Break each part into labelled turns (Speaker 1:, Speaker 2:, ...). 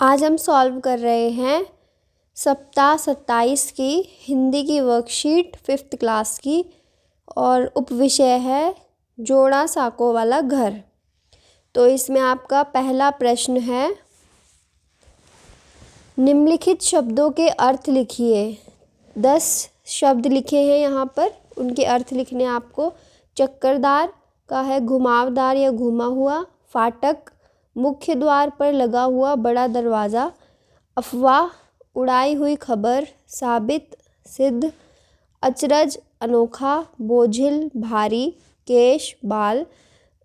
Speaker 1: आज हम सॉल्व कर रहे हैं सप्ताह 27 की हिंदी की वर्कशीट 5th क्लास की और उपविषय है जोड़ा साकों वाला घर। तो इसमें आपका पहला प्रश्न है, निम्नलिखित शब्दों के अर्थ लिखिए। 10 शब्द लिखे हैं यहाँ पर, उनके अर्थ लिखने आपको। चक्करदार का है घुमावदार या घुमा हुआ। फाटक, मुख्य द्वार पर लगा हुआ बड़ा दरवाज़ा। अफवाह, उड़ाई हुई खबर। साबित, सिद्ध। अचरज, अनोखा। बोझिल, भारी। केश, बाल।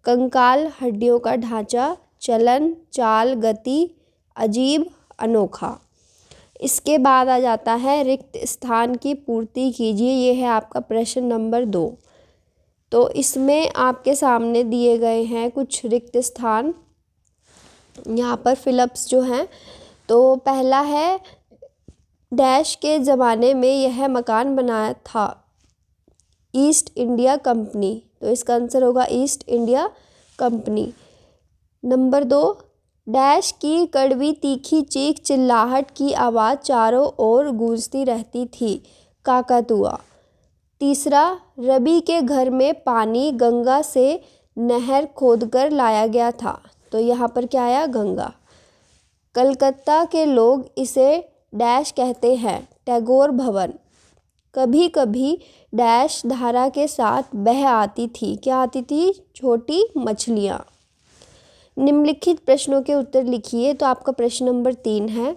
Speaker 1: कंकाल, हड्डियों का ढांचा। चलन, चाल, गति। अजीब, अनोखा। इसके बाद आ जाता है रिक्त स्थान की पूर्ति कीजिए। ये है आपका प्रश्न नंबर 2। तो इसमें आपके सामने दिए गए हैं कुछ रिक्त स्थान, यहाँ पर फिलअप्स जो हैं। तो पहला है, डैश के ज़माने में यह मकान बनाया था ईस्ट इंडिया कंपनी। तो इसका आंसर होगा east India company. Number 2, dash की कड़वी तीखी चीख चिल्लाहट की आवाज़ चारों ओर गूंजती रहती थी। काकातुआ। तीसरा, रवि के घर में पानी गंगा से नहर खोदकर लाया गया था। तो यहाँ पर क्या आया? गंगा। कलकत्ता के लोग इसे डैश कहते हैं, टैगोर भवन। कभी कभी डैश धारा के साथ बह आती थी। क्या आती थी? छोटी मछलियाँ। निम्नलिखित प्रश्नों के उत्तर लिखिए। तो आपका प्रश्न नंबर 3 है,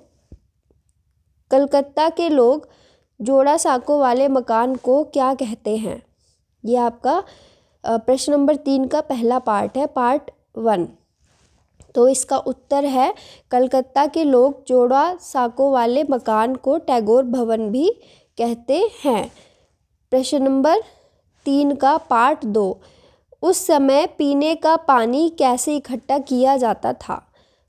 Speaker 1: कलकत्ता के लोग जोड़ा साकों वाले मकान को क्या कहते हैं? ये आपका प्रश्न नंबर 3 का पहला पार्ट है, पार्ट 1। तो इसका उत्तर है, कलकत्ता के लोग जोड़ा साकों वाले मकान को टैगोर भवन भी कहते हैं। प्रश्न नंबर 3 का पार्ट 2, उस समय पीने का पानी कैसे इकट्ठा किया जाता था?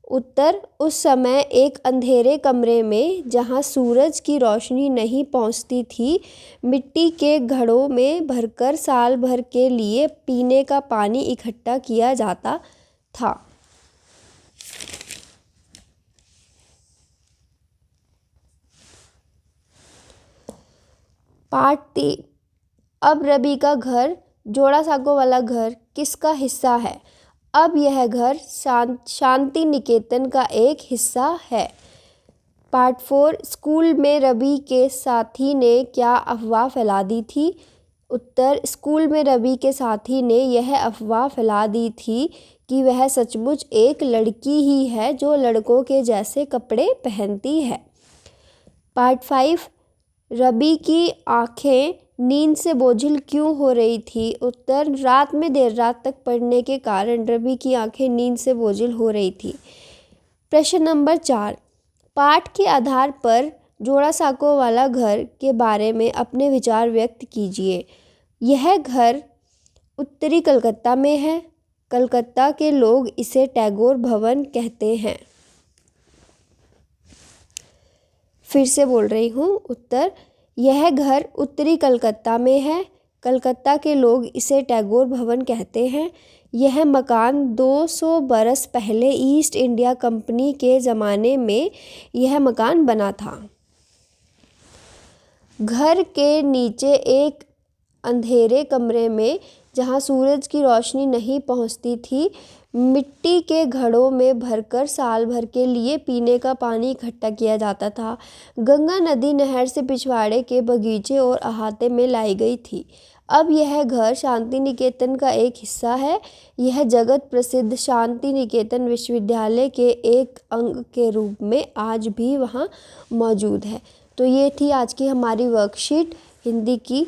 Speaker 1: उत्तर, उस समय एक अंधेरे कमरे में जहां सूरज की रोशनी नहीं पहुंचती थी, मिट्टी के घड़ों में भरकर साल भर के लिए पीने का पानी इकट्ठा किया जाता था। पार्ट 3, अब रवि का घर जोड़ा साकों वाला घर किसका हिस्सा है? अब यह घर शांति निकेतन का एक हिस्सा है। पार्ट 4, स्कूल में रवि के साथी ने क्या अफवाह फैला दी थी? उत्तर, स्कूल में रवि के साथी ने यह अफवाह फैला दी थी कि वह सचमुच एक लड़की ही है जो लड़कों के जैसे कपड़े पहनती है। पार्ट 5, रवि की आंखें नींद से बोझिल क्यों हो रही थी? उत्तर, रात में देर रात तक पढ़ने के कारण रवि की आंखें नींद से बोझिल हो रही थी। प्रश्न नंबर 4, पाठ के आधार पर जोड़ा साकों वाला घर के बारे में अपने विचार व्यक्त कीजिए। यह घर उत्तरी कलकत्ता में है। कलकत्ता के लोग इसे टैगोर भवन कहते हैं। फिर से बोल रही हूँ, उत्तर, यह घर उत्तरी कलकत्ता में है। कलकत्ता के लोग इसे टैगोर भवन कहते हैं। यह मकान 200 बरस पहले ईस्ट इंडिया कंपनी के ज़माने में यह मकान बना था। घर के नीचे एक अंधेरे कमरे में जहां सूरज की रोशनी नहीं पहुंचती थी, मिट्टी के घड़ों में भरकर साल भर के लिए पीने का पानी इकट्ठा किया जाता था। गंगा नदी नहर से पिछवाड़े के बगीचे और अहाते में लाई गई थी। अब यह घर शांति निकेतन का एक हिस्सा है। यह जगत प्रसिद्ध शांति निकेतन विश्वविद्यालय के एक अंग के रूप में आज भी वहाँ मौजूद है। तो ये थी आज की हमारी वर्कशीट हिंदी की